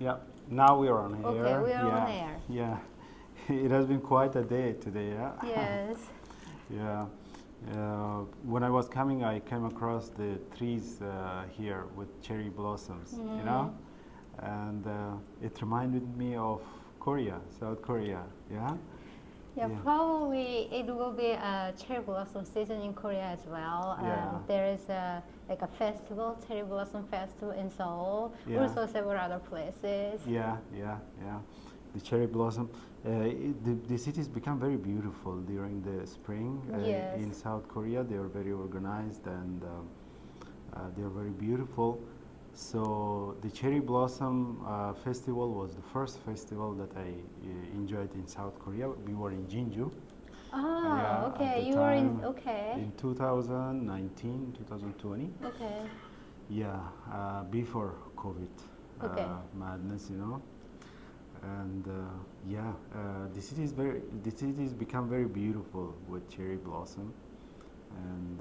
Yeah, now we are on Okay, air. we are on Yeah, air. yeah. It has been quite a day today. Yeah. Yes. Yeah. When I was coming, I came across the trees here with cherry blossoms. And it reminded me of Korea, South Korea. Yeah. Yeah, Yeah. probably it will be a cherry blossom season in Korea as well. Yeah. There is a festival, cherry blossom festival in Seoul. Yeah. Also several other places. Yeah, yeah, yeah. The cherry blossom. The cities become very beautiful during the spring. Yes. In South Korea, they are very organized and they are very beautiful. So the cherry blossom festival was the first festival that I enjoyed in South Korea. We were in Jinju. Oh, Yeah, at okay. the You were in. time Okay. in 2019, 2020. Okay. Yeah, before COVID Okay. madness. And yeah, the cities become very beautiful with cherry blossom, and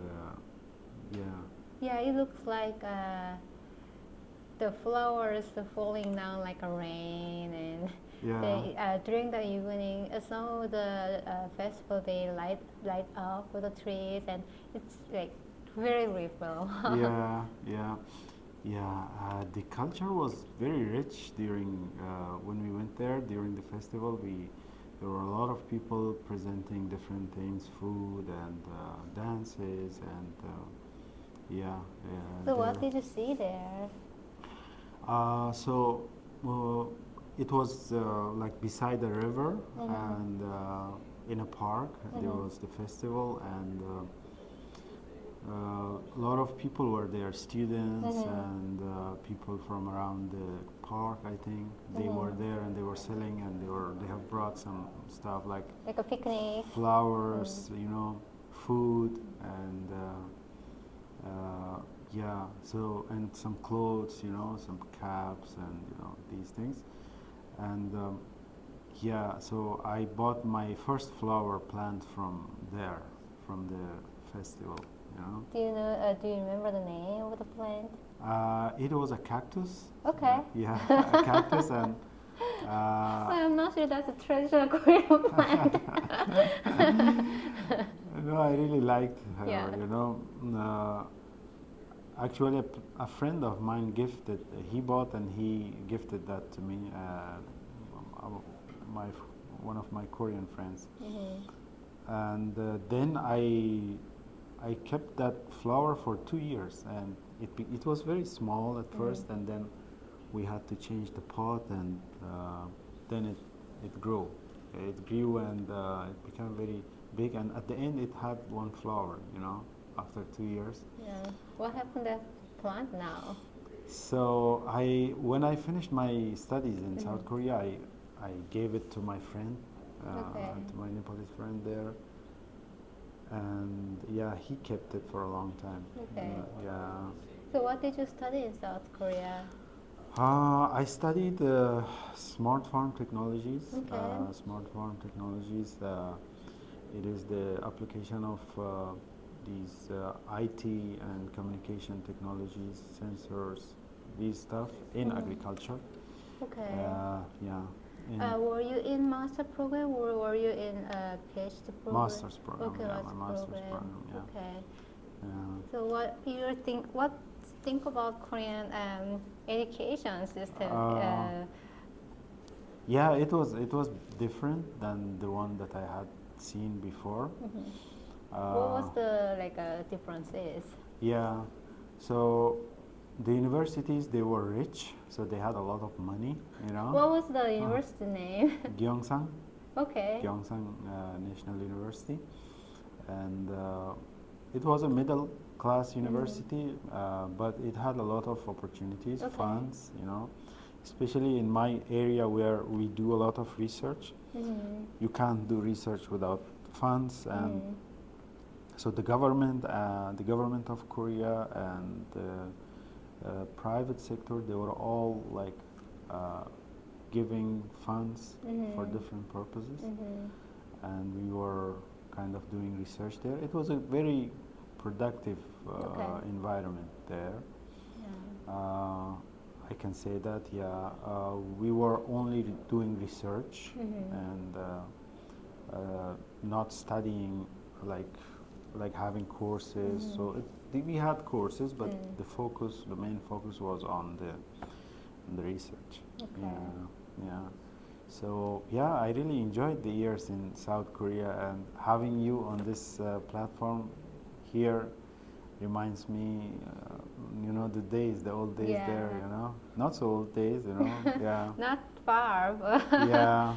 yeah, Yeah, it looks like the flowers are falling down like a rain, and yeah, they during the evening, some of the festival they light up with the trees, and it's like very beautiful. yeah, yeah, yeah. The culture was very rich during when we went there during the festival. There were a lot of people presenting different things, food and dances, and yeah. So what did you see there? So it was like beside a river, and in a park there was the festival, and a lot of people were there, students and people from around the park. I think they were there and they were selling, and they have brought some stuff Like a picnic. flowers, food, and yeah, so and some clothes, some caps, and these things, and yeah, so I bought my first flower plant from there, from the festival. Do you know? Do you remember the name of the plant? It was a cactus. Okay. Yeah, a cactus, and I'm not sure that's a traditional Korean plant. I really liked her. Yeah. Actually, a friend of mine gifted. He bought and he gifted that to me. My one of my Korean friends, and then I kept that flower for 2 years, and it was very small at first, and then we had to change the pot, and then it grew. It grew, and it became very big, and at the end it had one flower. After 2 years. Yeah. What happened to that plant now? So when I finished my studies in South Korea, I gave it to my friend, Okay. to my Nepalese friend there, and yeah, he kept it for a long time. Okay. Yeah. So what did you study in South Korea? I studied smart farm technologies. Okay. Smart farm technologies. It is the application of these IT and communication technologies, sensors, these stuff in agriculture. Okay. Yeah. Were you in master program or were you in a PhD program? Master's program. Okay, Yeah, master my master's program. program. Yeah. Okay. Yeah. So what you think about Korean education system? Yeah, it was different than the one that I had seen before. What was the differences? Yeah, so the universities, they were rich, so they had a lot of money. What was the university name? Gyeongsang, Okay. Gyeongsang National University, and it was a middle class university, but it had a lot of opportunities, Okay. funds, especially in my area where we do a lot of research. You can't do research without funds, and so the government of Korea and the private sector, they were all giving funds for different purposes, and we were kind of doing research there. It was a very productive Okay. environment there. Yeah. I can say that, yeah. We were only doing research and not studying like having courses. So we had courses, but the main focus was on the research. Okay. Yeah, yeah. So yeah, I really enjoyed the years in South Korea, and having you on this platform here reminds me, the old days there, Yeah. not so old days, yeah, Not far, but yeah,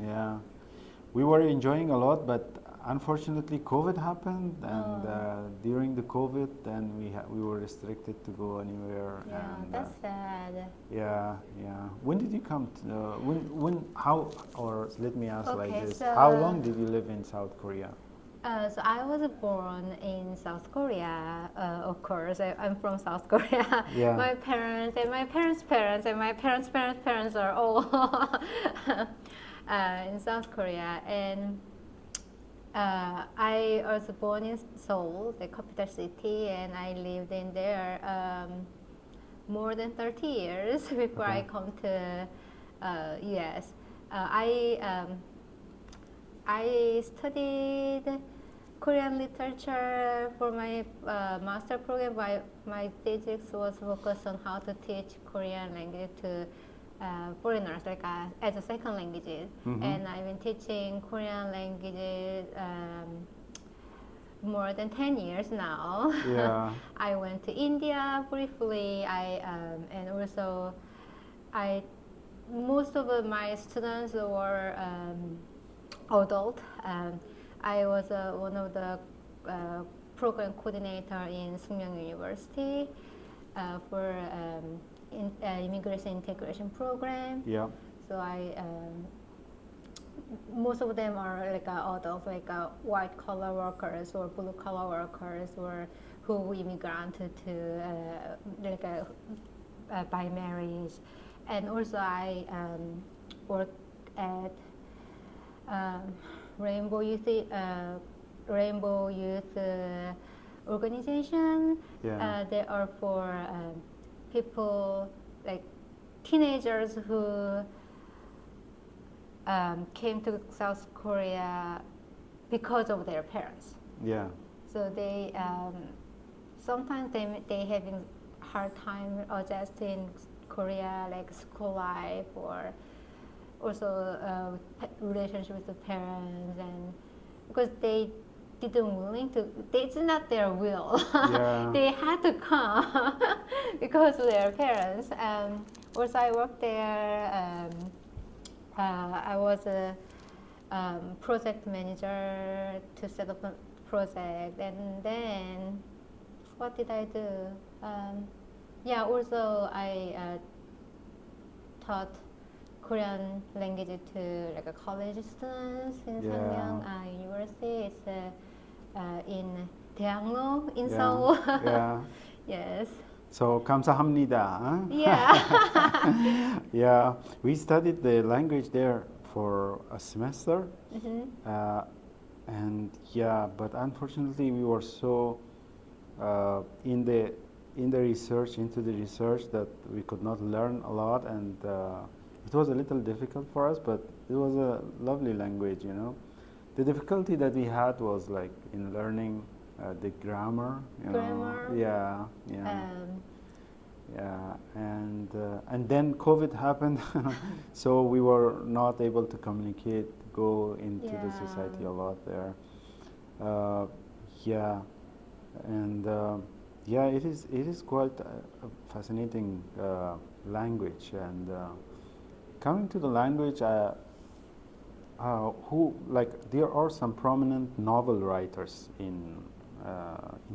yeah. We were enjoying a lot, but unfortunately, COVID happened, and during the COVID, then we were restricted to go anywhere. yeah, And that's sad. yeah, yeah. When did you come to? How? Or let me ask like Okay, this: so how long did you live in South Korea? so I was born in South Korea. Of course, I'm from South Korea. Yeah. My parents and my parents' parents and my parents' parents' parents are all in South Korea, and I was born in Seoul, the capital city, and I lived in there more than 30 years before I Okay. come to U.S. I studied Korean literature for my master program. My thesis was focused on how to teach Korean language to foreigners, like as a second language. And I've been teaching Korean languages more than 10 years now. Yeah. I went to India briefly. And also most of my students were adult. I was one of the program coordinator in Sungyeong University for immigration integration program. Yeah. So most of them are like adults, like white collar workers or blue collar workers, or who immigrated to by marriage. And also I work at Rainbow Youth organization. Yeah. They are for people like teenagers who came to South Korea because of their parents. Yeah. So they sometimes they having hard time adjusting Korea, like school life, or also relationship with the parents, and because they didn't willing to, it's not their will. Yeah. They had to come because of their parents. Also, I worked there. I was a project manager to set up a project, and then what did I do? Yeah, also I taught Korean language to like a college students in Yeah. Sangyeong University. It's in Daeangno in Yeah. Seoul. Yeah. Yes. So 감사합니다. Huh? Yeah. Yeah, we studied the language there for a semester, and yeah, but unfortunately we were so in the research, into the research, that we could not learn a lot, and it was a little difficult for us, but it was a lovely language, The difficulty that we had was like in learning the grammar, Grammar. Yeah, yeah. Yeah, and then COVID happened, so we were not able to communicate, go into the society a lot there. Yeah, and yeah, it is quite a fascinating language. And coming to the language, there are some prominent novel writers in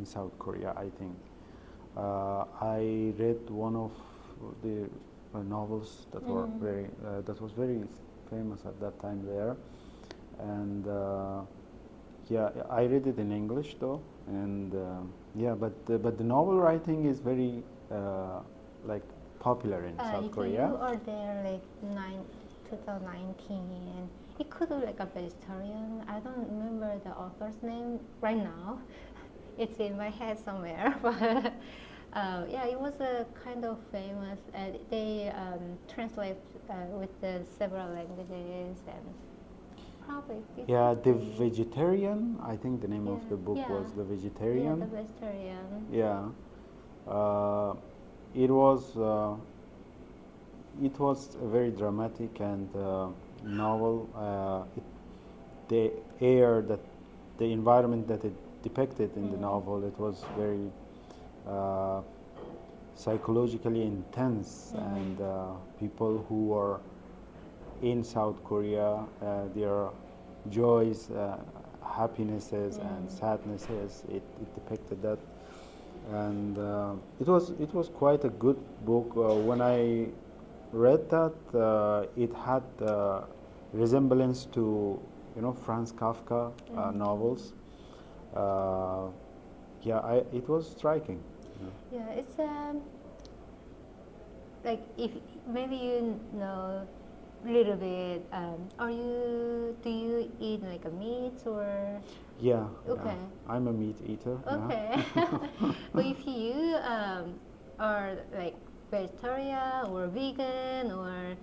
South Korea, I think. I read one of the novels that were that was very famous at that time there, and yeah, I read it in English though, and yeah, but the novel writing is very like popular in South Korea. You are there like 2019. It could be like a vegetarian. I don't remember the author's name right now. It's in my head somewhere, but Yeah, it was a kind of famous. They translate with the several languages and probably Yeah, The 50. Vegetarian. I think the name Yeah, of the book yeah, was The yeah, the Vegetarian. vegetarian. Yeah, uh, it was it was a very dramatic and novel. The air that the environment that it depicted in the novel, it was very uh, psychologically intense, and people who are in South Korea, their joys, happinesses, and sadnesses. It depicted that, and it was quite a good book. When I read that, it had resemblance to Franz Kafka novels. Uh, yeah, it was striking. Yeah, it's like if maybe you know little bit. Do you eat like a meat or? Yeah, yeah. Okay. I'm a meat eater. Okay. But if you are like vegetarian or vegan, or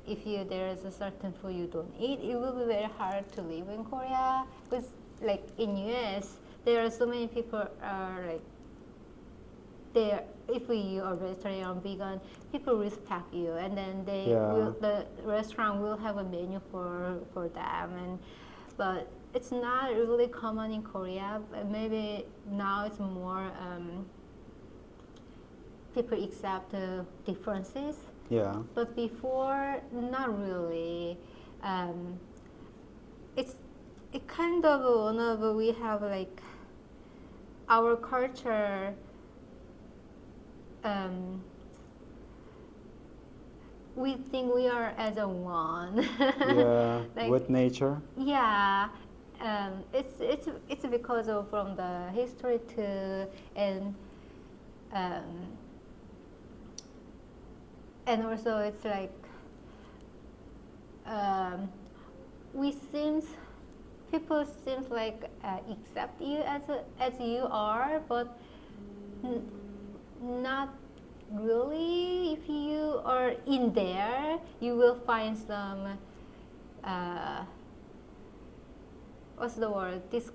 if you there's a certain food you don't eat, it will be very hard to live in Korea. Because like in US, there are so many people are like there. If you are vegetarian or vegan, people respect you, and then Yeah. the restaurant will have a menu for them, and but it's not really common in Korea. But maybe now it's more people accept the differences. Yeah. But before, not really. Um, it's it kind of one of we have like our culture. Um, we think we are as a one. Yeah. Like With nature. yeah, it's because of from the history too, um, and also it's like um, we seems people seems like accept you as you are, but n- not really. If you are in there, you will find some uh, what's the word? This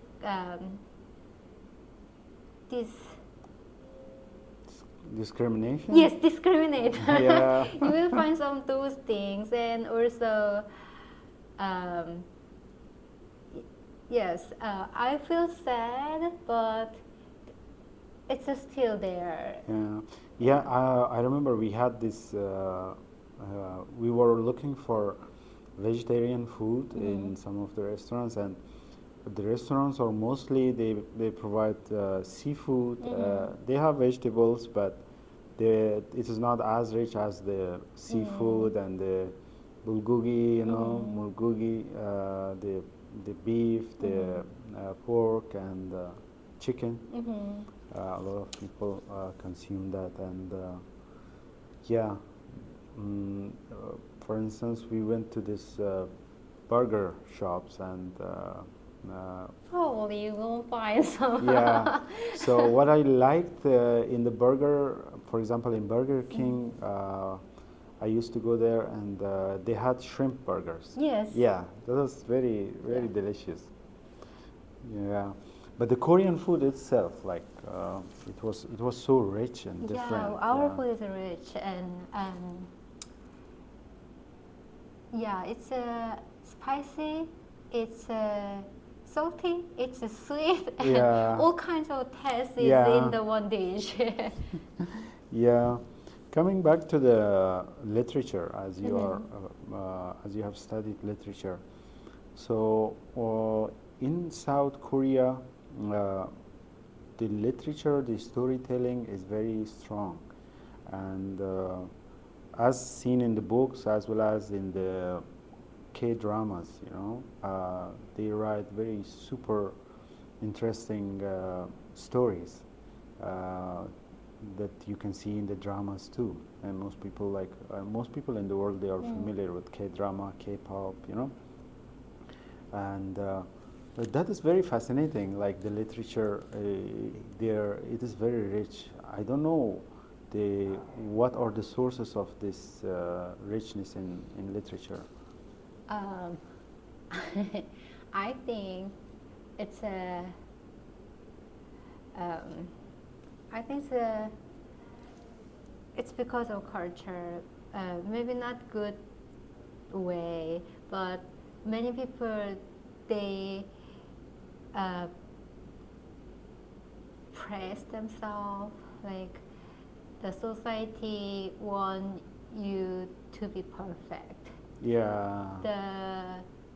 Discrimination. yes, discriminate. Yeah. You will find some those things, and also um, yes, I feel sad, but it's still there. Yeah. Yeah. I remember we had this. We were looking for vegetarian food in some of the restaurants, and the restaurants are mostly they provide seafood. They have vegetables, but it is not as rich as the seafood and the bulgogi, mulgogi, the beef, the pork, and chicken. A lot of people consume that, and yeah. Mm, for instance, we went to this burger shops, and Probably you will find some. yeah. So what I liked in the burger, for example, in Burger King, I used to go there, and they had shrimp burgers. Yes. Yeah, that was very Yeah. delicious. Yeah, but the Korean food itself, like it was so rich and different. Yeah, our Yeah. food is rich and yeah, it's spicy, it's salty, it's sweet, and Yeah. all kinds of tastes is Yeah. in the one dish. Yeah, coming back to the literature, as you are, as you have studied literature, so in South Korea, the literature, the storytelling is very strong, and as seen in the books as well as in the K dramas, they write very super interesting stories. Uh, that you can see in the dramas too, and most people in the world, they are familiar with K-drama, K-pop, and but that is very fascinating. Like the literature, there it is very rich. I don't know what are the sources of this richness in literature. Um, I think it's a. Um, I think it's because of culture. Maybe not good way, but many people they uh, praise themselves like the society want you to be perfect. Yeah.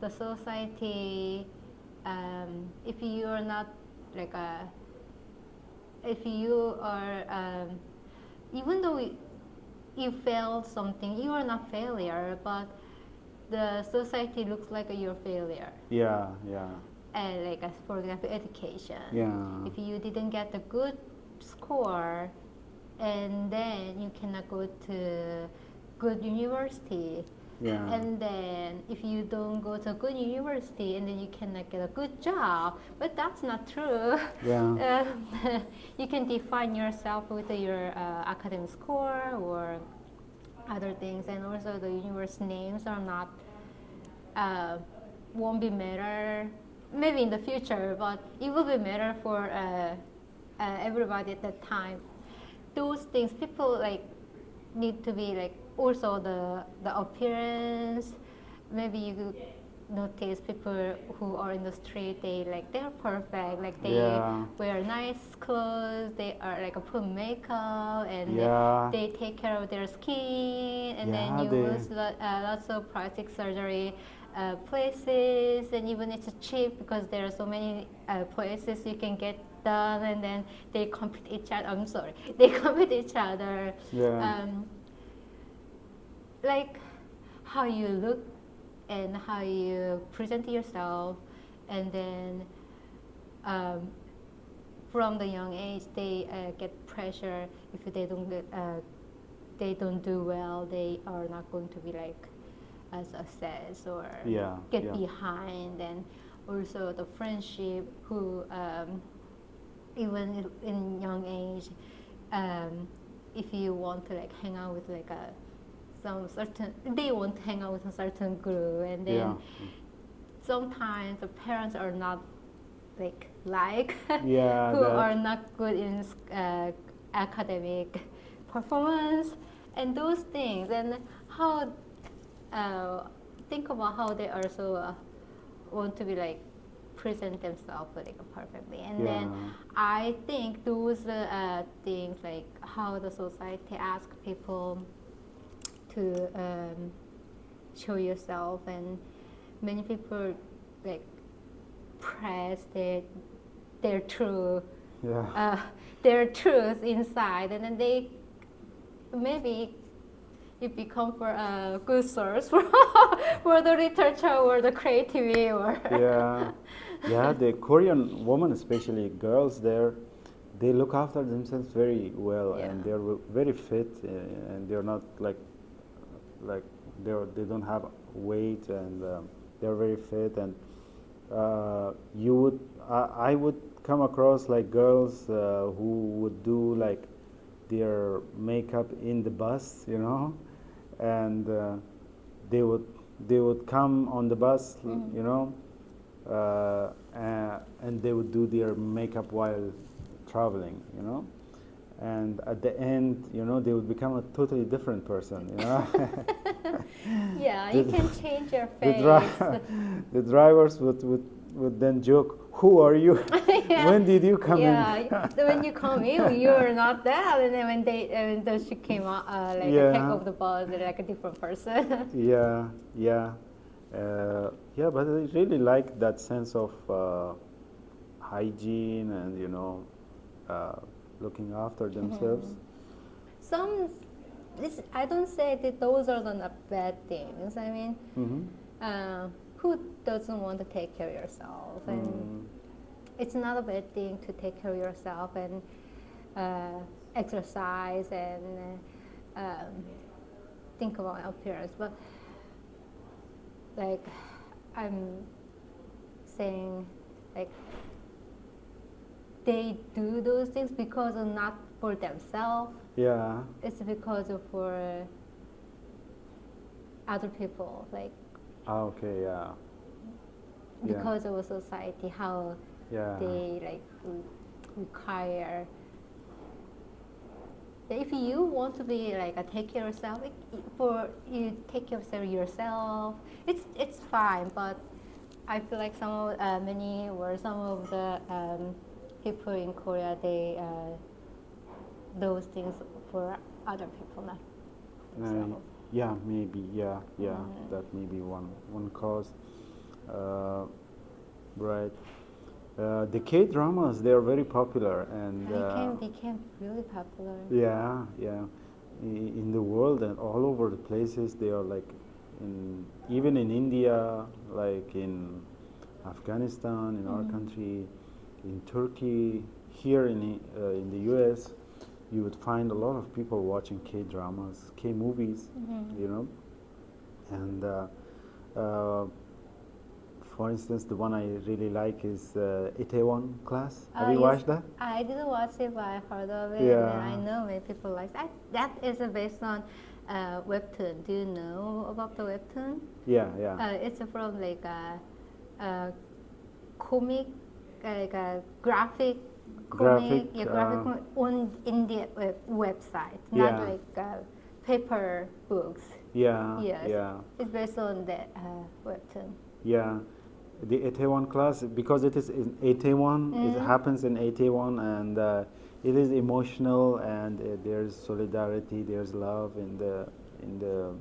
The society, if you are not like a, if you are, even though you failed something, you are not failure, but the society looks like you're failure. Yeah, yeah. And like for example, education. Yeah. If you didn't get a good score, and then you cannot go to good university. Yeah. And then if you don't go to a good university, and then you cannot get a good job. But that's not true. Yeah. You can define yourself with your academic score or other things, and also the university names are not won't be matter maybe in the future, but it will be matter for everybody at that time. Those things people like need to be like also the appearance. Maybe you notice people who are in the street, they're perfect, like they Yeah. wear nice clothes, they are like put makeup, and Yeah. they take care of their skin, and then Yeah, use lots of plastic surgery places, and even it's cheap because there are so many places you can get done, and then they compete each other. I'm sorry, they compete each other. Yeah. Like how you look and how you present yourself, and then from the young age they get pressure. If they don't do well, they are not going to be like a success, or Yeah, get yeah. behind. And also the friendship, who even in young age, if you want to like hang out with like some certain, they want to hang out with a certain group, and then Yeah. sometimes the parents are not Yeah, who that. are not good in academic performance and those things, and how think about how they also want to be like present themselves like perfectly. And then Yeah. I think those things, like how the society asks people to show yourself, and many people like press their true Yeah. their truth inside, and then they maybe it become for a good source for the literature or the creativity or Yeah. Yeah, the Korean women, especially girls there, they look after themselves very well, Yeah. and they're very fit, and they're not like they don't have weight, and they're very fit. And I would come across like girls who would do like their makeup in the bus, and they would they would come on the bus, and they would do their makeup while traveling, and at the end, they would become a totally different person. yeah, you The- can change your the, face. the drivers would then joke, "Who are you? Yeah. When did you come Yeah, in?" when you come in, you're not that, and then when she came out, like a take Yeah. off the bus, they're like a different person. Yeah, yeah, yeah. But I really like that sense of hygiene and uh, looking after themselves. Some, I don't say that those are not bad things. I mean, Mm-hmm. who doesn't want to take care of yourself? And it's not a bad thing to take care of yourself and exercise and think about appearance. But like I'm saying, like they do those things because of not for themselves. Yeah. It's because of for other people, like Okay. Yeah. Yeah. because of a society, how Yeah. they like require. If you want to be like take care of yourself, for you take care of yourself, it's fine. But I feel like some of the people in Korea, they those things for other people, not themselves. Yeah, maybe. Yeah, yeah. That may be one cause. Uh, right. The K dramas, they are very popular, and Became really popular. yeah, yeah. In the world and all over the places, they are like even in India, like in Afghanistan, in our country, in Turkey, here in the U.S., you would find a lot of people watching K dramas, K movies, you know, and for instance, the one I really like is Itaewon Class. Have you watched that? I didn't watch it, but I heard of it, Yeah. and I know many people like that. That is based on webtoon. Do you know about the webtoon? Yeah, yeah. It's from like a comic, like a graphic Graphic, graphic comic on India website, not Yeah. like paper books. Yeah, Yes, yeah, it's based on the webtoon. yeah. The Itaewon Class, because it is in Itaewon, it happens in Itaewon, and it is emotional, and there's solidarity, there's love in the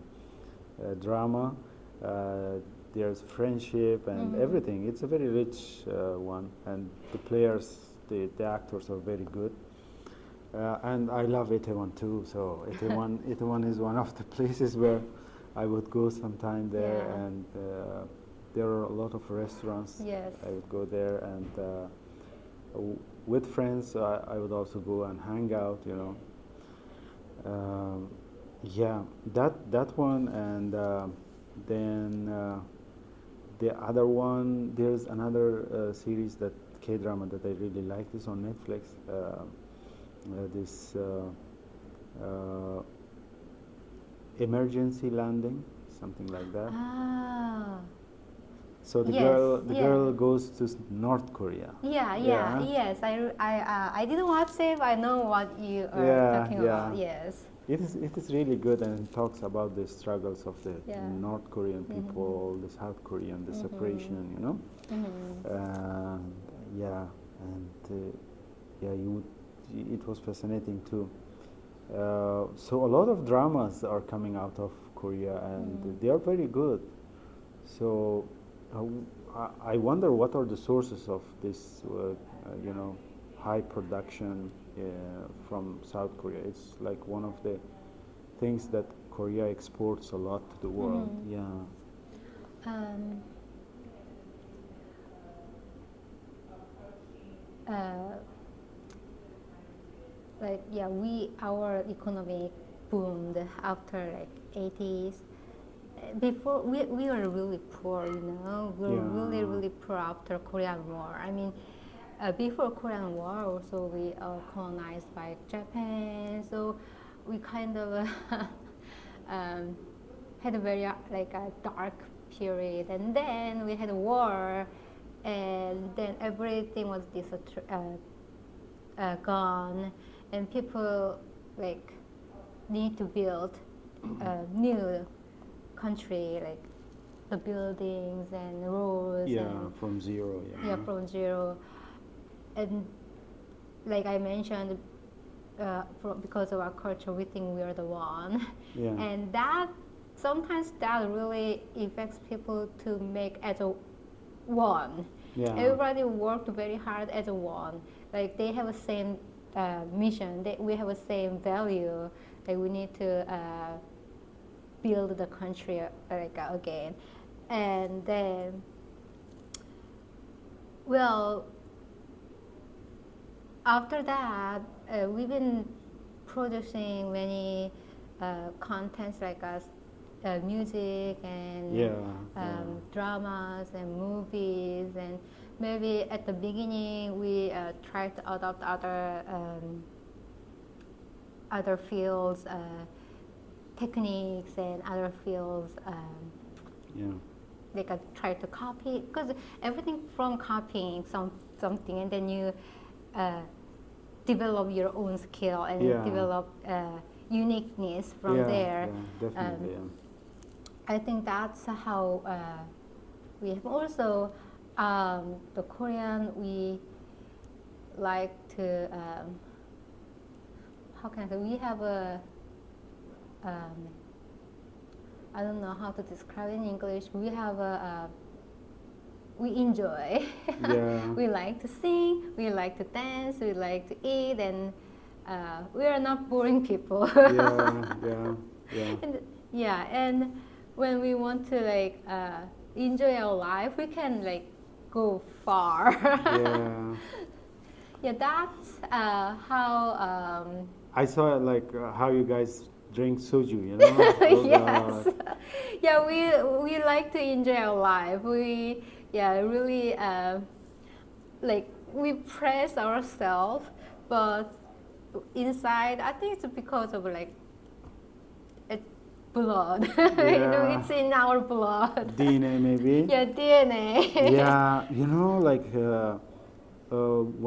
drama. There's friendship and everything. It's a very rich one, and the players, the actors are very good. And I love Itaewon too. So Itaewon is one of the places where I would go sometime there, Yeah. and there are a lot of restaurants. Yes. I would go there, and with friends, I would also go and hang out. You know. Yeah, that one, and then the other one. There's another series, that K drama, that I really like. This on Netflix. This emergency landing, something like that. Ah. So the Yes, girl goes to North Korea. Yeah. Yes. I didn't watch it, but I know what you are Yeah, talking yeah. about. Yes. It is really good, and it talks about the struggles of the Yeah. North Korean people, the South Korean, the separation, you know. Yeah, and yeah, it was fascinating too. So a lot of dramas are coming out of Korea, and they are very good. So I wonder what are the sources of this, you know, high production from South Korea. It's like one of the things that Korea exports a lot to the world. Yeah. Um, uh, our economy boomed after like 80s. Before we were really poor, you know, we were Yeah. really poor after Korean War. I mean, before Korean War, also we colonized by Japan, so we kind of had a very like a dark period, and then we had a war, and then everything was gone, and people like need to build a new country, like the buildings and roads. Yeah, and from zero. Yeah. from zero. And like I mentioned, because of our culture, we think we are the one. Yeah. And that sometimes that really affects people to make as a one. Yeah. Everybody worked very hard as a one. Like they have the same mission. We have the same value. Like we need to build the country again. And then, well, after that, we've been producing many contents like us, music and Yeah, dramas and movies, and maybe at the beginning we tried to adopt other other fields, techniques, and other fields. Yeah. They can try to copy, because everything from copying something, and then you develop your own skill and Yeah. develop uniqueness from Yeah, there. yeah, definitely. Yeah. I think that's how we have also the Korean. We like to how can I say? We have a I don't know how to describe it in English. We have we enjoy. Yeah. We like to sing. We like to dance. We like to eat, and we are not boring people. Yeah, yeah, yeah. And, yeah, and when we want to like enjoy our life, we can like go far. Yeah. Yeah, that's how. I saw like how you guys drink soju, you know? Yes. Yeah, we like to enjoy our life. We really like we praise ourselves, but inside I think it's because of like it's blood. You know, Yeah. it's in our blood. DNA maybe. Yeah, DNA. Yeah, you know, like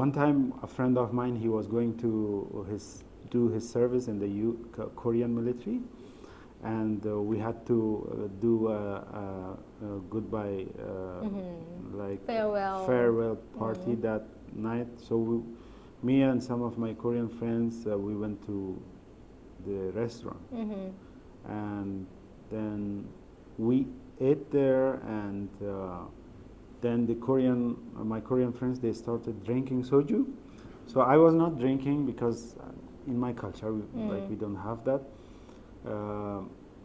one time a friend of mine, he was going to do his service in the Korean military, and we had to do a goodbye, like farewell party that night. So me and some of my Korean friends, we went to the restaurant, and then we ate there, and then my Korean friends, they started drinking soju. So I was not drinking because in my culture, like we don't have that.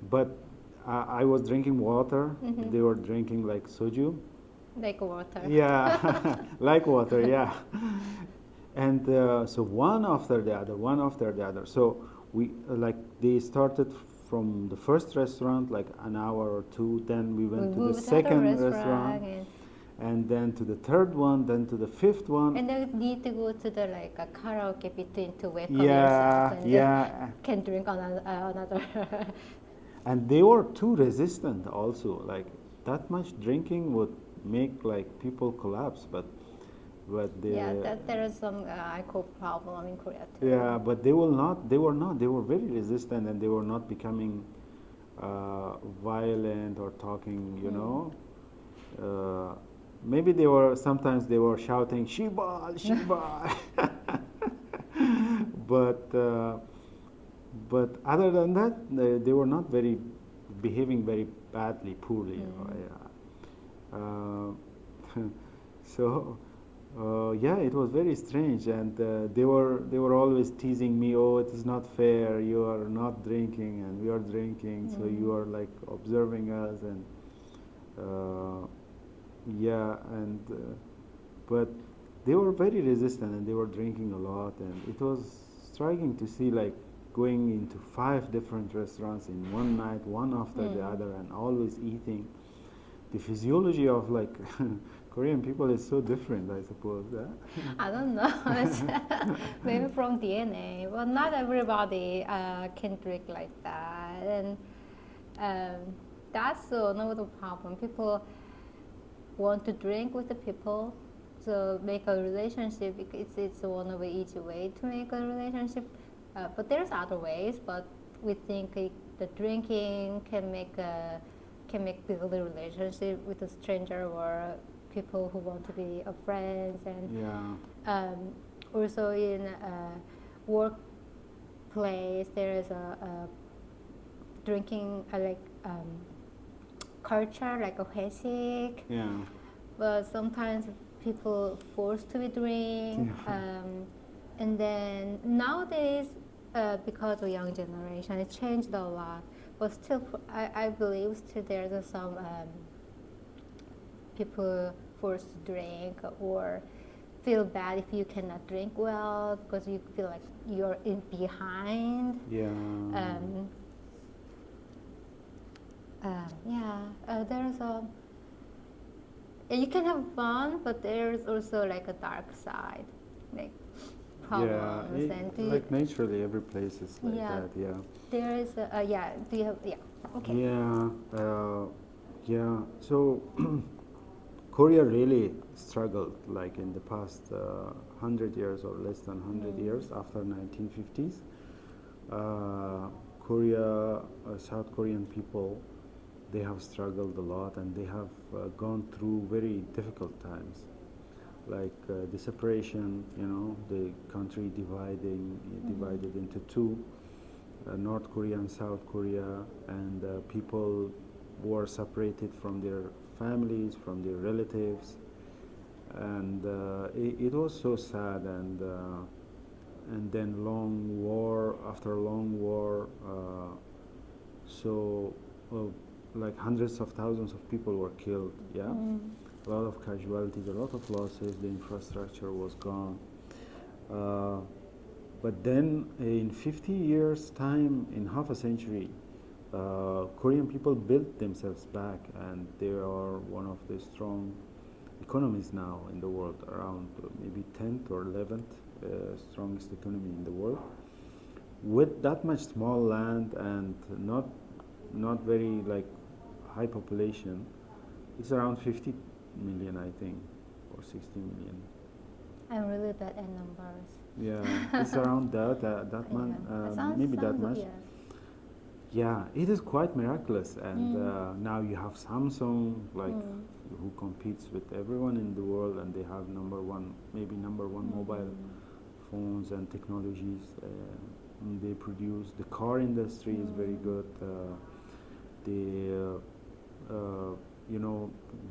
But I was drinking water. They were drinking like soju. Like water. Yeah, like water. Yeah. And so one after the other, one after the other. So we like they started from the first restaurant like an hour or two. Then we went to the second restaurant, and then to the third one, then to the fifth one. And then you need to go to the like a karaoke between to wake up Yeah, yourself, and yeah. can drink another. And they were too resistant also. Like that much drinking would make like people collapse, but they, Yeah, that there is some alcohol problem in Korea too. yeah, but they were very resistant, and they were not becoming violent or talking, you know. Maybe sometimes they were shouting "Shibal, Shibal," but other than that, they were not behaving very badly, poorly. So yeah, it was very strange, and they were always teasing me. Oh, it is not fair. You are not drinking, and we are drinking. So you are like observing us, and yeah, and but they were very resistant, and they were drinking a lot, and it was striking to see like going into 5 different restaurants in one night, one after the other, and always eating. The physiology of like Korean people is so different, I suppose. I don't know. It's maybe from DNA, but not everybody can drink like that, and that's another problem. People want to drink with the people to make a relationship. It's one of the easy way to make a relationship, but there's other ways. But we think the drinking can build a relationship with a stranger or people who want to be friends, and also in a workplace there is a drinking culture, like a 회식. Yeah. But sometimes people forced to be drink, and then nowadays because of young generation it changed a lot, but still I believe still there's some people forced to drink or feel bad if you cannot drink well because you feel like you're behind. There's you can have fun, but there's also like a dark side, like problems. And do like naturally every place is like Yeah. that. Yeah. there is yeah. Do you have Okay. Yeah. Yeah. So Korea really struggled, like in the past 100 years or less than 100 years after 1950s. Korea, South Korean people, they have struggled a lot and they have gone through very difficult times, like the separation. The country divided into two, North Korea and South Korea, and people were separated from their families, from their relatives, and it was so sad. And then long war after long war, so like hundreds of thousands of people were killed. Yeah, a lot of casualties, a lot of losses. The infrastructure was gone. Uh, but then in 50 years' time, in half a century, Korean people built themselves back, and they are one of the strong economies now in the world, around maybe 10th or 11th strongest economy in the world. With that much small land and not very like high population, it's around 50 million, I think, or 60 million. I'm really bad at numbers. Yeah, it's around that maybe that much. Yeah. Yeah, it is quite miraculous, and now you have Samsung, like who competes with everyone in the world, and they have maybe number one mobile phones and technologies. They produce. The car industry is very good. The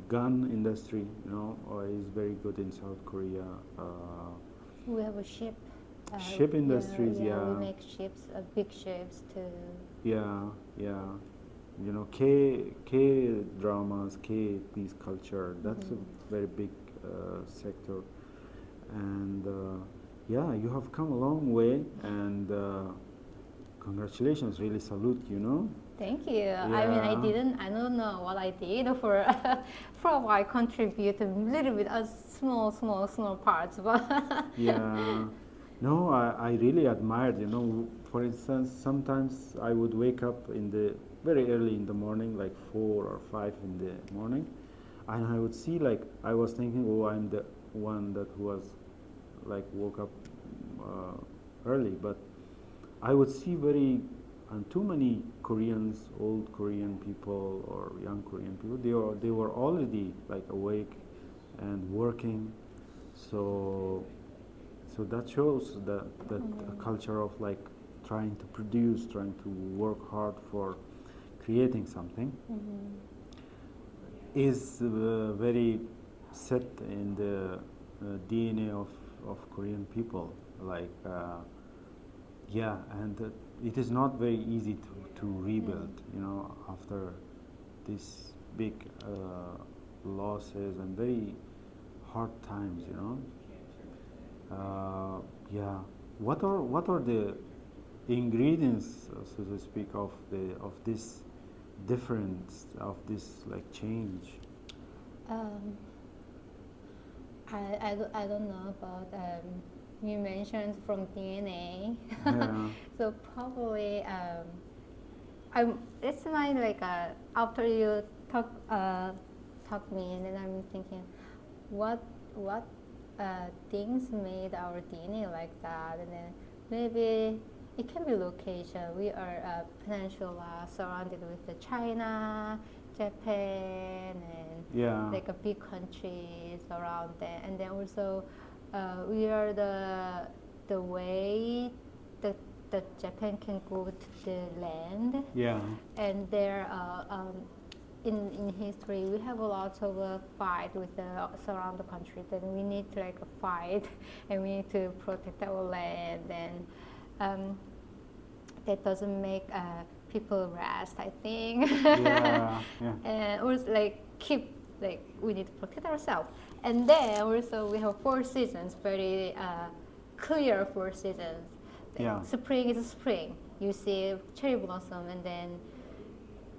gun industry, is very good in South Korea. We have a ship. Ship industries, yeah. We make ships, big ships too. Yeah, yeah. K dramas, K piece culture. That's a very big sector, and yeah, you have come a long way, and congratulations. Really salute. Thank you. I mean, I don't know what I did for I contribute a little bit, small parts, but Yeah. No, I really admired, for instance, sometimes I would wake up very early in the morning, like 4 or 5 in the morning, and I would see, like, I was thinking, oh, I'm the one that was, like, woke up early, but I would see too many Koreans, old Korean people or young Korean people, they were already, like, awake and working, so that shows that a culture of like trying to produce, trying to work hard for creating something is very set in the DNA of Korean people. Like, yeah, and it is not very easy to rebuild, after these big losses and very hard times, yeah. What are the ingredients, so to speak, of this difference, of this like change? I don't know about you mentioned from DNA, Yeah. so probably it's my like after you talk me, and then I'm thinking what things made our DNA like that, and then maybe it can be location. We are a peninsula surrounded with the China, Japan, and like a big countries around there, and then also we are the way that Japan can go to the land. Yeah. And there in history, we have a lot of fight with the surround the country. Then we need to like fight, and we need to protect our land, and that doesn't make people rest, I think. Yeah. Yeah. And also we need to protect ourselves. And then also we have 4 seasons, very clear 4 seasons. Yeah. Spring is spring. You see cherry blossom,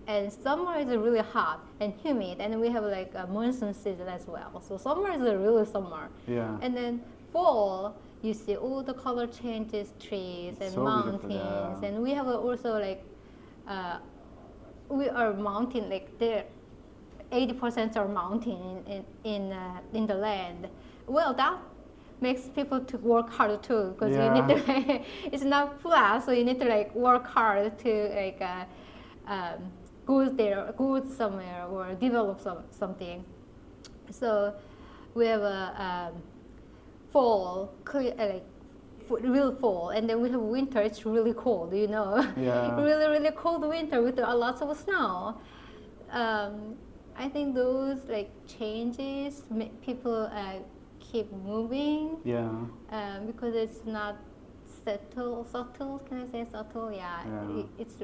and summer is really hot and humid, and we have like a monsoon season as well. So summer is a really summer. Yeah. And then fall you see all the color changes, trees and So beautiful, mountains, yeah. and we have also like we are mountain like there. 80% are mountain in the land. Well, that makes people to work hard too because you need Yeah. to. It's not flat, so you need to like work hard to like go there, go somewhere or develop something. So we have a fall, like real fall, and then we have winter. It's really cold, you know. Yeah. Really cold winter with a lots of snow. Um, I think those like changes make people keep moving Yeah. because it's not subtle. Can I say subtle? Yeah, Yeah. it's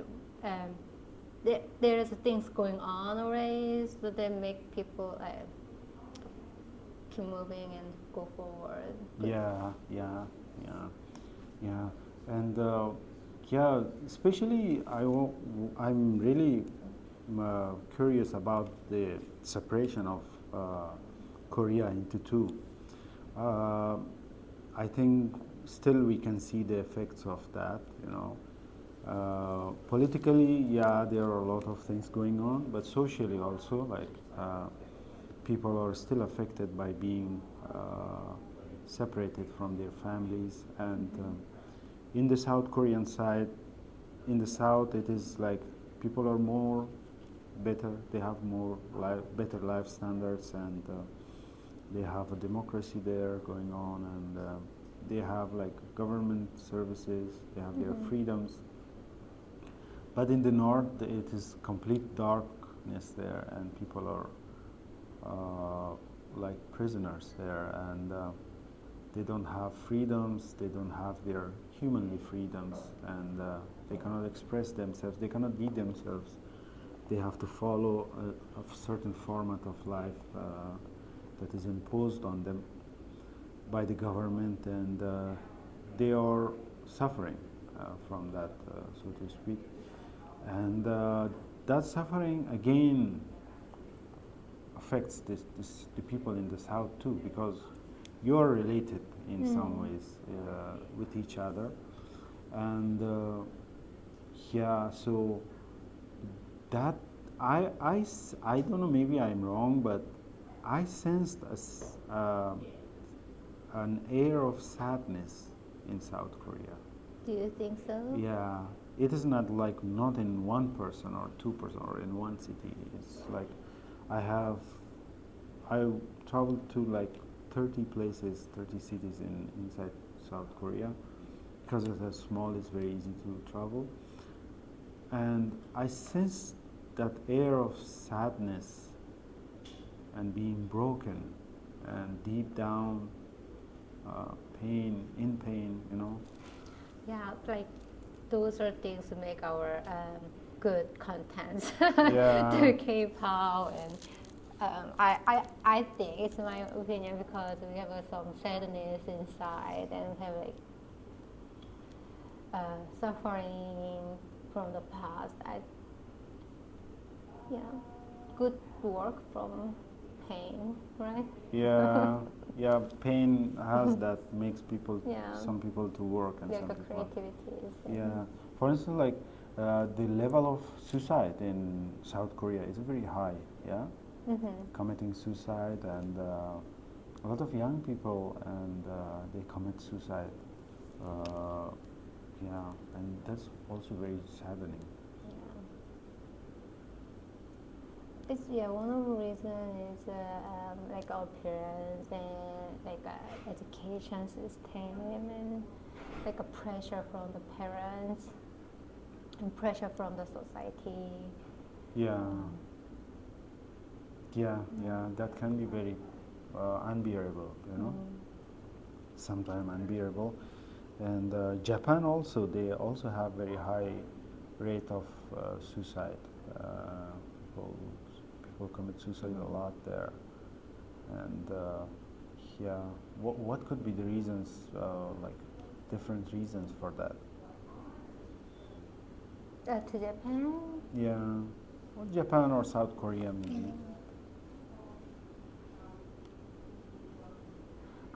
there's things going on already, so they make people keep moving and go forward. Yeah, yeah, yeah, yeah, and yeah, especially I'm really curious about the separation of Korea into two. Uh, I think still we can see the effects of that, you know. Politically, yeah, there are a lot of things going on, but socially also, like people are still affected by being separated from their families. And in the South Korean side, in the South, it is like people are more better. They have more better life standards, and they have a democracy there going on, and they have like government services. They have their freedoms. But in the north, it is complete darkness there, and people are like prisoners there, and they don't have freedoms, they don't have their humanly freedoms, and they cannot express themselves, they cannot be themselves. They have to follow a certain format of life that is imposed on them by the government, and they are suffering from that, so to speak. And that suffering again affects the people in the south too, because you are related in some ways with each other, and yeah, so that I don't know, maybe I'm wrong, but I sensed an air of sadness in South Korea. Do you think so? Yeah, it is not like not in one person or two person or in one city. It's like I have I traveled to like 30 places, 30 cities inside South Korea. Because it's small, it's very easy to travel. And I sensed that air of sadness and being broken and deep down pain, in pain, you know. Yeah, like those are things to make our good contents Yeah. to K-pop, and I think it's my opinion because we have some sadness inside and we have like suffering from the past. Good work from pain, right? Yeah, yeah, pain has that makes people, Yeah. some people to work and Like some a people. creativity. Yeah, for instance, like the level of suicide in South Korea is very high. Yeah, committing suicide, and a lot of young people, and they commit suicide. Yeah, and that's also very saddening. It's one of the reasons is like our parents and like education system and like a pressure from the parents and pressure from the society. Yeah. Yeah, yeah, that can be very unbearable, you know, sometimes unbearable. And Japan also, they also have very high rate of suicide. People, people commit suicide a lot there. And yeah, what could be the reasons, like different reasons for that? To Japan? Yeah, or Japan or South Korea maybe.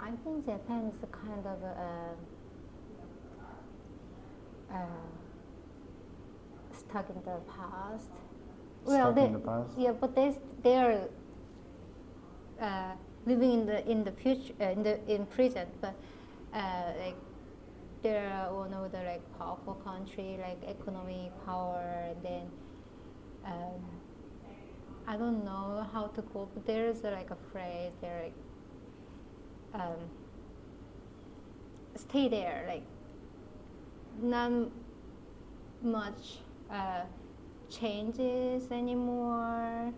I think Japan is a kind of stuck in the past. Stuck in the past? Yeah, but they are living in the future, in present, but like they're one of the like powerful country, like economic power, and then I don't know how to quote, but there's like a phrase. They're like stay there, like not much changes anymore.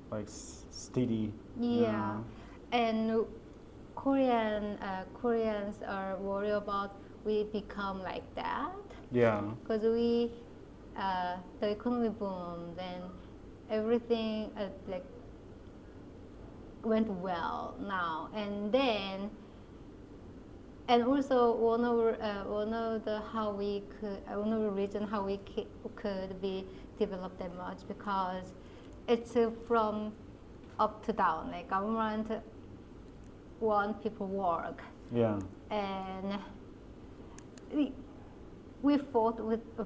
Like steady. Yeah, and Koreans are worried about we become like that. Yeah. Because the economy boomed and everything like went well now, and then and also one of the how we could one of the reason how we could be developed that much, because it's from up to down, like government want people work. Yeah. And we fought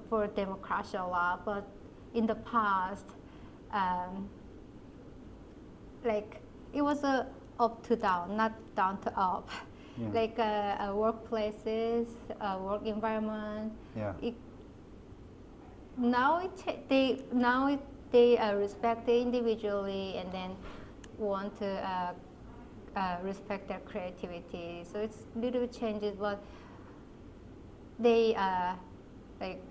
for democracy a lot, but in the past, like it was a up to down, not down to up. Yeah. Like workplaces, work environment. Yeah. They respect the individually, and then want to respect their creativity. So it's little changes, but they like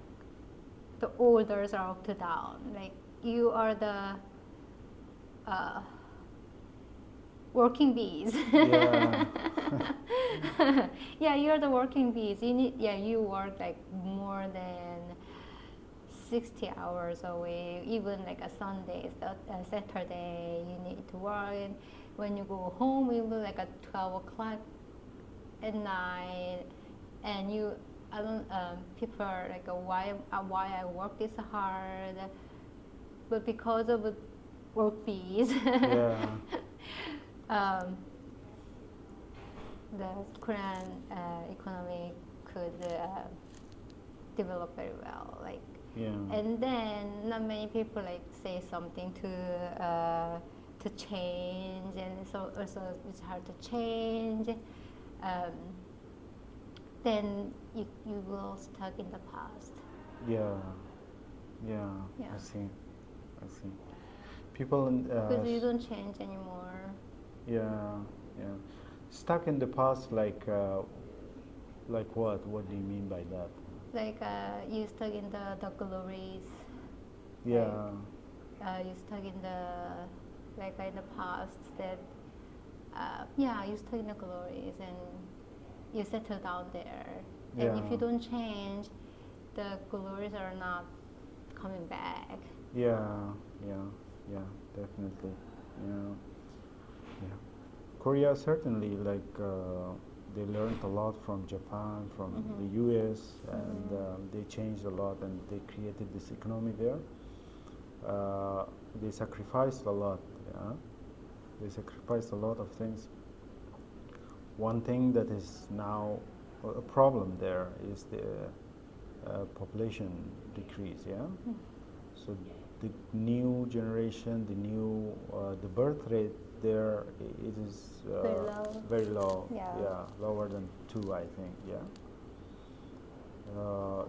the orders are up to down. Like you are the working bees. Yeah. Yeah, you're the working bees. You work like more than 60 hours a week, even like a Sunday, Saturday, you need to work. And when you go home, you will like at 12 o'clock at night, and people are like, why I work this hard? But because of work fees, Yeah. the Korean economy could develop very well. Like, Yeah. and then not many people like say something to change, and so also it's hard to change. Then you will stuck in the past. Yeah. Yeah. Yeah. I see. People Because you don't change anymore. Yeah. Yeah. Stuck in the past, like what? What do you mean by that? Like you stuck in the glories. Yeah. You stuck in the past that you stuck in the glories, and you settle down there. And if Yeah. you don't change, the glories are not coming back. Yeah. Definitely. Yeah. Yeah. Korea certainly, like they learned a lot from Japan, from the U.S., and they changed a lot, and they created this economy there. They sacrificed a lot. Yeah. They sacrificed a lot of things. One thing that is now a problem there is the population decrease. Yeah. So the new generation, the birth rate there, it is very low. Yeah. Lower than 2, I think. Yeah.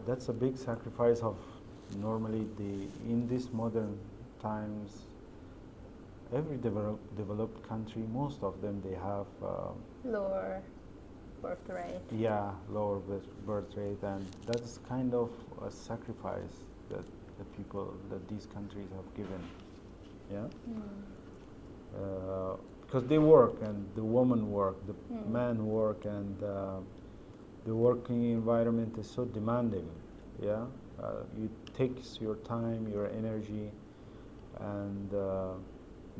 That's a big sacrifice of normally in this modern times. Every developed country, most of them, they have Lower birth rate. yeah, lower birth rate, and that's kind of a sacrifice that these countries have given. Yeah. Because they work, and the women work, the men work, and the working environment is so demanding. Yeah. It takes your time, your energy, and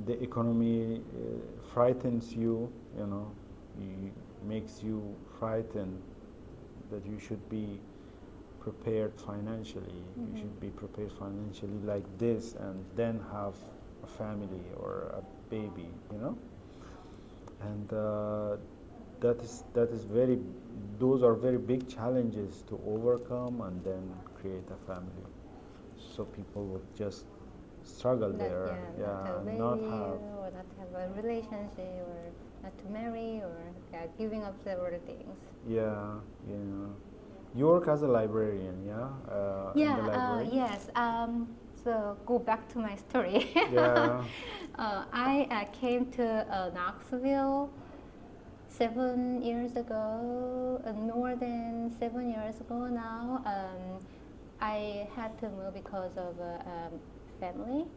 the economy frightens you. Makes you frightened that you should be prepared financially. You should be prepared financially like this, and then have a family or a baby. and that is very, those are very big challenges to overcome and then create a family. So people would just struggle Not, there, yeah, not have a baby, not have. or not have a relationship, or not to marry, or giving up several things. Yeah, you work as a librarian, in the library. Yes. So go back to my story. Yeah. I came to Knoxville 7 years ago, more than 7 years ago now. I had to move because of family.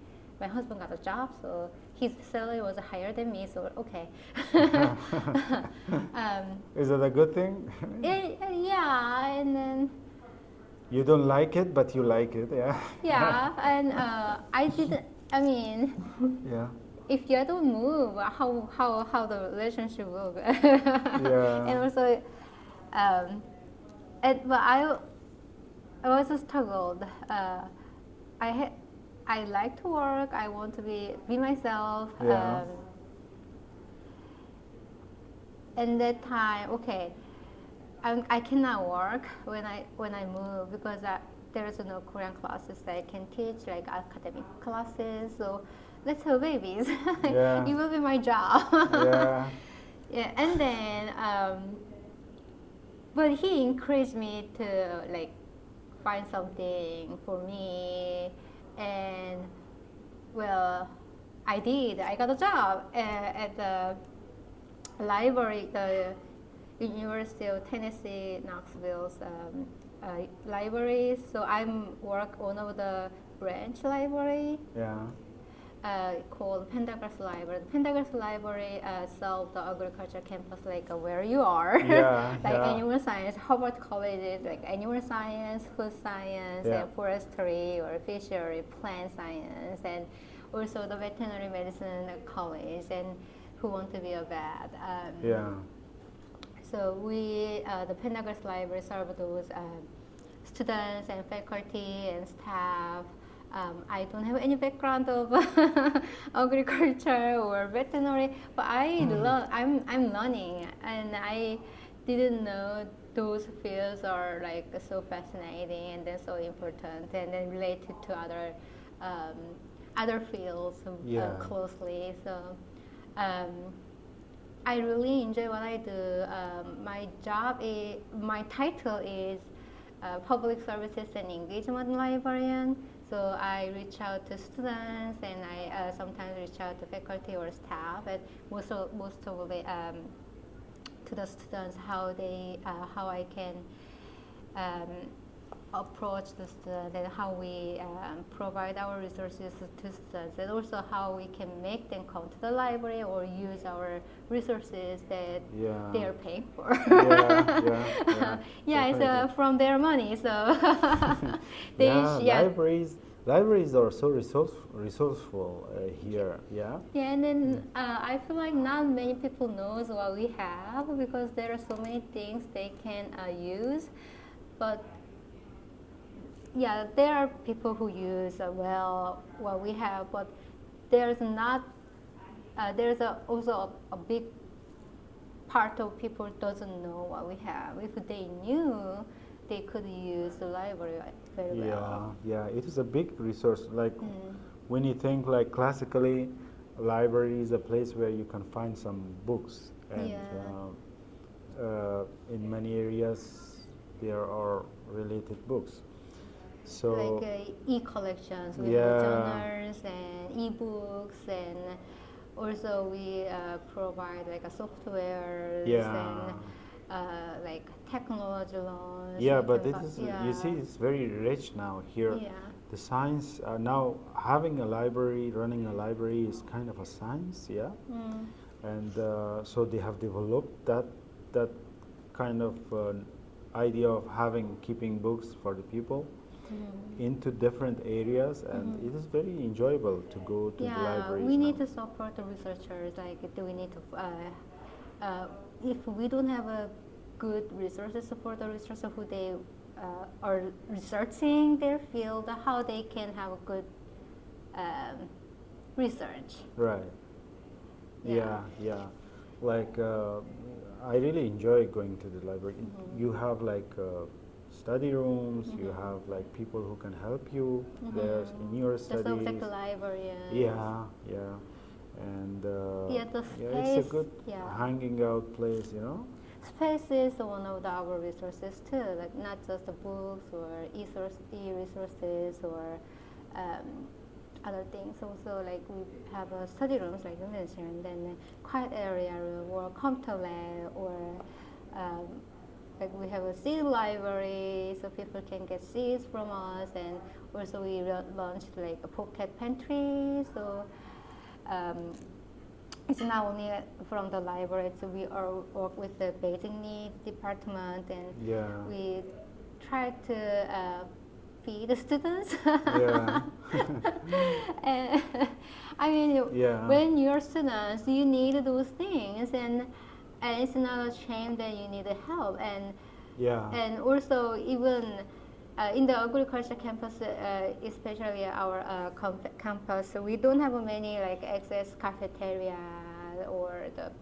My husband got a job, so his salary was higher than me, so okay. Is it a good thing? Yeah, and then You don't like it, but you like it, yeah. yeah, and I didn't. I mean, Yeah. if you don't move, how the relationship will go? Yeah. And also, but I also struggled. I had. I like to work. I want to be myself. Yeah. And that time, okay, I cannot work when I move because there's no Korean classes that I can teach, like academic classes. So let's have babies. Yeah. It will be my job. Yeah. Yeah, and then but he encouraged me to like find something for me, and well, I did. I got a job at the library, the University of Tennessee Knoxville's library. So I'm work one of the branch library Yeah. called Pendergrass Library. The Pendergrass Library serves the agriculture campus like where you are. Yeah, Like yeah. animal science, Harvard colleges like animal science, food science, Yeah. and forestry or fishery, plant science, and also the veterinary medicine college, and who want to be a vet. Yeah. So we, the Pendergrass Library, serve those students and faculty and staff. I don't have any background of agriculture or veterinary, but I'm learning, and I didn't know those fields are like so fascinating and then so important, and then related to other fields Yeah. closely. So. I really enjoy what I do. My title is Public Services and Engagement Librarian. So I reach out to students, and I sometimes reach out to faculty or staff, and most of the to the students how I can approach the students and how we provide our resources to students, and also how we can make them come to the library or use our resources that Yeah. they are paying for. Yeah. Yeah, it's Definitely. from their money, so Yeah, libraries are so resourceful here. Yeah. Yeah, and then I feel like not many people knows what we have because there are so many things they can use, but yeah, there are people who use well what we have, but there's not. Also a big part of people doesn't know what we have. If they knew, they could use the library very well. Yeah. It is a big resource. Like when you think like classically, a library is a place where you can find some books, and in many areas there are related books. So Like e-collections with journals and e-books, and also we provide like a softwares and like technology loans. yeah, but it is, you see, it's very rich now here. Yeah. The science, now having a library, running a library is kind of a science, yeah. And so they have developed that kind of idea of keeping books for the people into different areas, and it is very enjoyable to go to the libraries. We now. need to support the researchers. Like, do we need to? If we don't have a good resources support the researchers who they are researching their field, how they can have a good research. Right. Yeah. Yeah. like I really enjoy going to the library. You have like study rooms. You have like people who can help you there in your The studies. subject librarian. Yeah, yeah, and Yeah, the yeah, it's a space. good Yeah. hanging out place, you know. Space is one of our resources too, like not just the books or e-resources or other things. Also, like we have study rooms, like you mentioned, and then quiet area room or computer lab, or um, like we have a seed library, so people can get seeds from us, and also we launched like a pocket pantry, so. It's not only from the library, so we are work with the basic needs department, and Yeah. we try to feed the students. Yeah. And, I mean, Yeah. when you're students, you need those things, and it's not a shame that you need help, Yeah. and also even in the agriculture campus, especially our campus, we don't have many like access cafeteria or the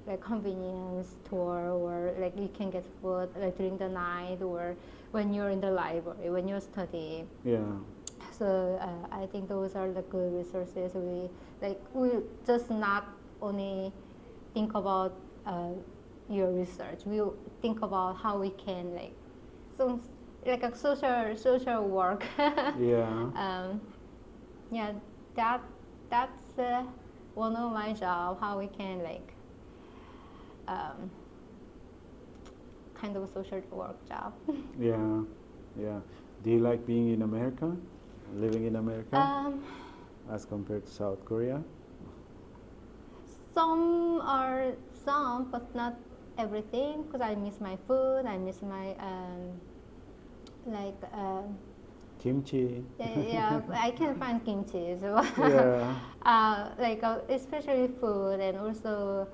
like convenience store, or like you can get food like during the night or when you're in the library when you're studying. Yeah. So I think those are the good resources. We just not only think about your research. We think about how we can some like a social work. Yeah. Yeah, that's one of my job. How we can um, kind of a social work job. Yeah. Yeah. Do you like being in America, living in America, as compared to South Korea? Some, but not everything. Because I miss my food. I miss my like. Kimchi. Yeah, I can find kimchi. So, Yeah. especially food, and also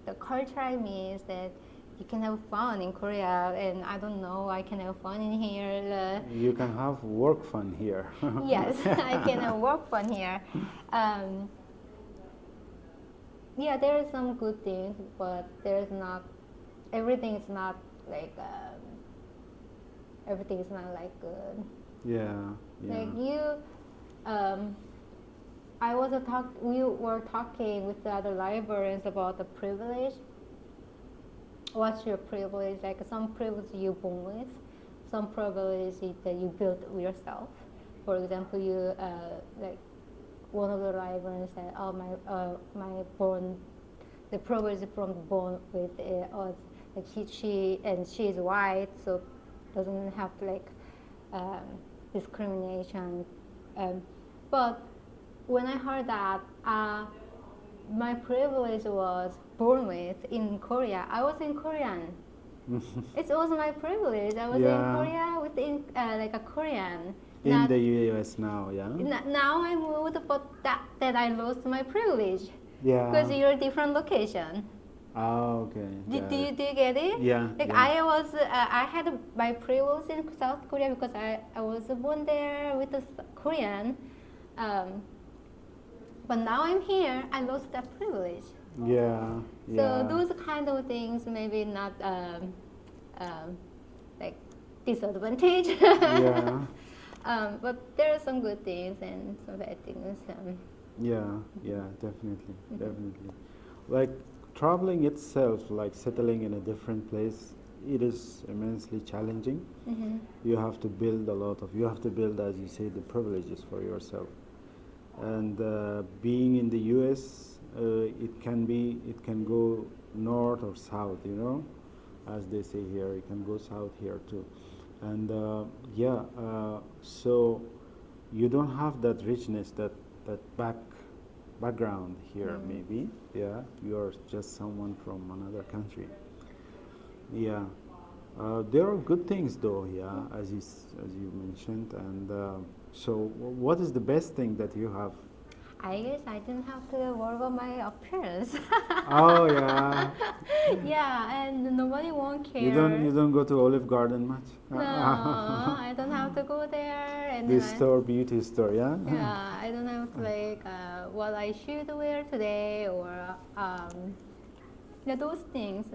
the culture I miss, that you can have fun in Korea, and I don't know, I can have fun in here. You can have work fun here. Yes, I can have work fun here. Yeah, there are some good things, but there's not everything is not like everything is not like good. Yeah. Yeah. Like you, we were talking with the other librarians about the privilege. What's your privilege? Like some privilege you born with, some privilege that you built yourself. For example, you like one of the librarians said, "Oh, my born, the privilege from born with us, like she's white, so doesn't have um, discrimination." But when I heard that, my privilege was born with in Korea. I was in Korean. It was my privilege. I was in Yeah. Korea within like a Korean. In Not, the US now, yeah. now I moved, but that I lost my privilege Yeah. because you're a different location. Oh, okay. Do you get it? Yeah. Like Yeah. I had my privilege in South Korea because I was born there with a Korean. But now I'm here, I lost that privilege. Yeah. So Yeah. those kind of things maybe not like disadvantage. Yeah. But there are some good things and some bad things. Yeah. Yeah. Definitely. Definitely. Like traveling itself, like settling in a different place, it is immensely challenging. You have to build you have to build, as you say, the privileges for yourself. And being in the US, it can go north or south, you know, as they say here. It can go south here too. And so you don't have that richness, that background here. Maybe, yeah, you're just someone from another country. Yeah. There are good things though, yeah, as you mentioned. And so what is the best thing that you have I guess I didn't have to worry about my appearance. Oh yeah. Yeah, and nobody won't care. You don't go to Olive Garden much? No, I don't have to go there, and The then store, beauty store, yeah? yeah, I don't have to like what I should wear today or yeah, those things.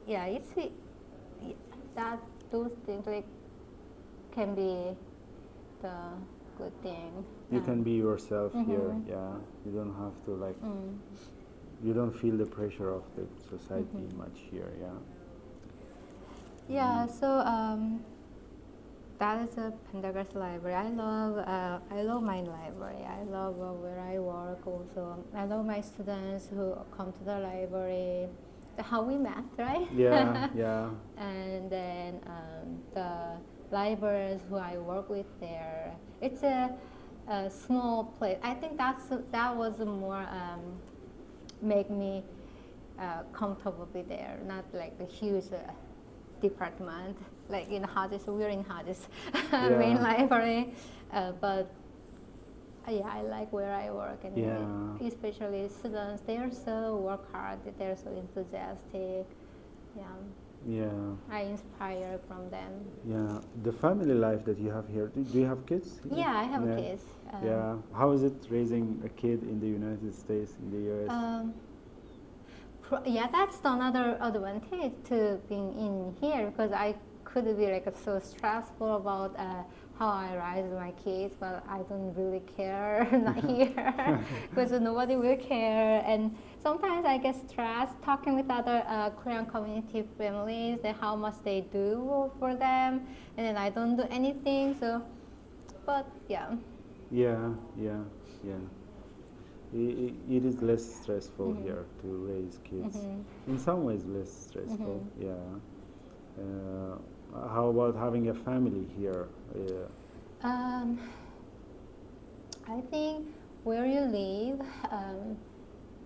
Yeah, yeah, that those things like can be the good thing. You can be yourself here, Mhm. yeah. You don't have to like, Mm. you don't feel the pressure of the society much here, yeah. Yeah, so that is a Pendergast library. I love my library. I love where I work also. I love my students who come to the library. How we met, right? Yeah, yeah. And then the librarians who I work with there. It's a small place. I think that was more make me comfortable be there, not like the huge department like in Hodges. We're in Hodges main library, but yeah, I like where I work, and Yeah. especially students. They are so work hard. They're so enthusiastic. Yeah, Yeah, I inspire from them. yeah. The family life that you have here, do you have kids? Yeah, I have Yeah. kids. Yeah. How is it raising a kid in the United States, in the US? Yeah, that's another advantage to being in here, because I could be like so stressful about how I raise my kids, but I don't really care not here because nobody will care. And sometimes I get stressed talking with other Korean community families and how much they do for them, and then I don't do anything. So, but yeah. Yeah, yeah, yeah. It is less stressful here to raise kids. In some ways, less stressful. Yeah. How about having a family here? Um, I think where you live,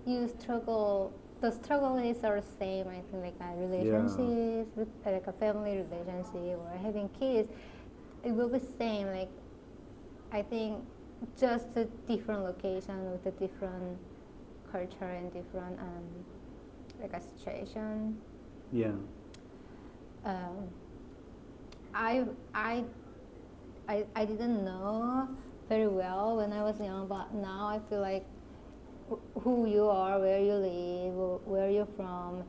you struggle. The struggle is the same. I think like relationships, with, like a family relationship or having kids, it will be same. Like I think just a different location with a different culture and different like a situation. Yeah. I I I didn't know very well when I was young, but now I feel like who you are, where you live, where you're from,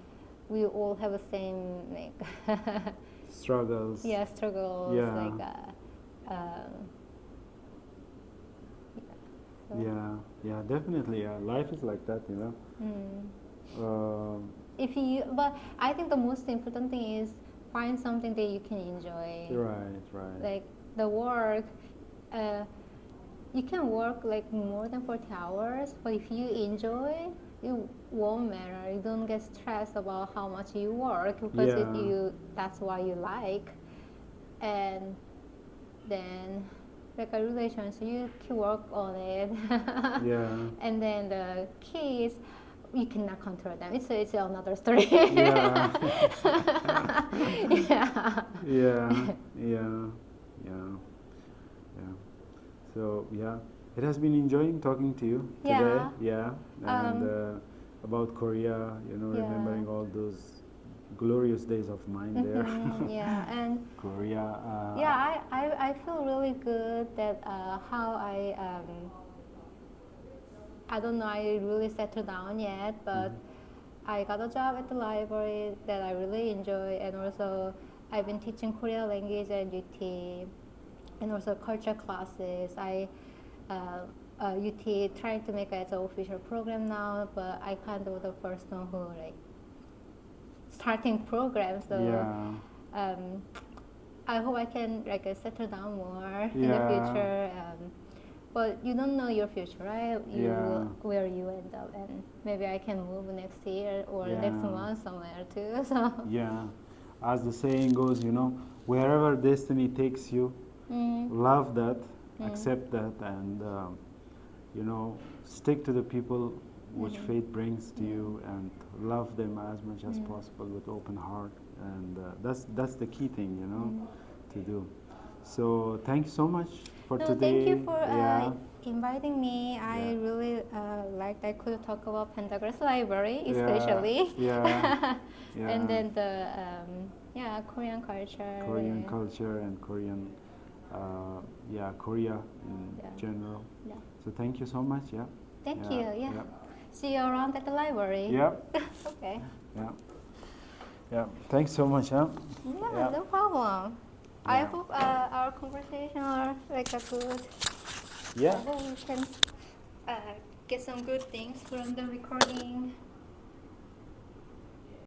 we all have the same like Struggles. yeah, struggles. Yeah. Like Yeah, yeah, definitely. Yeah, life is like that, you know. If you, but I think the most important thing is find something that you can enjoy. Right, right. Like the work, you can work like more than 40 hours, but if you enjoy, it won't matter. You don't get stressed about how much you work because that's what you like. And then like a relationship, you can work on it. Yeah. And then the kids, you cannot control them. It's another story. Yeah. Yeah. Yeah, yeah, yeah, yeah. So yeah, it has been enjoying talking to you today. Yeah. Yeah, and about Korea, you know, Yeah. remembering all those glorious days of mine there. Yeah, and Korea. yeah, I feel really good that how I don't know, I really settled down yet, but I got a job at the library that I really enjoy, and also I've been teaching Korean language at UT, and also culture classes. UT trying to make it as an official program now, but I kind of the first one who like starting programs. So Yeah. I hope I can like settle down more in the Yeah. future. But you don't know your future, right? Yeah. Where you end up, and maybe I can move next year or Yeah. next month somewhere too. So Yeah, as the saying goes, you know, wherever destiny takes you, love that, accept that, and you know, stick to the people which fate brings to you, and love them as much as possible with open heart, and that's the key thing, you know, to do. So thank you so much for No, today. thank you for Yeah. inviting me. I Yeah. really liked I could talk about Pendergrass Library, Yeah, especially. yeah, And yeah. then the Korean culture. Korean culture and Korean, Korea in Yeah. general. Yeah. So thank you so much. Yeah. Thank Yeah, you. Yeah. Yeah. See you around at the library. Yep. Okay. Yeah. Yeah. Thanks so much. Huh? Yeah, Yeah. no problem. I Yeah. hope our conversation are like a good. Yeah. I hope we can get some good things from the recording.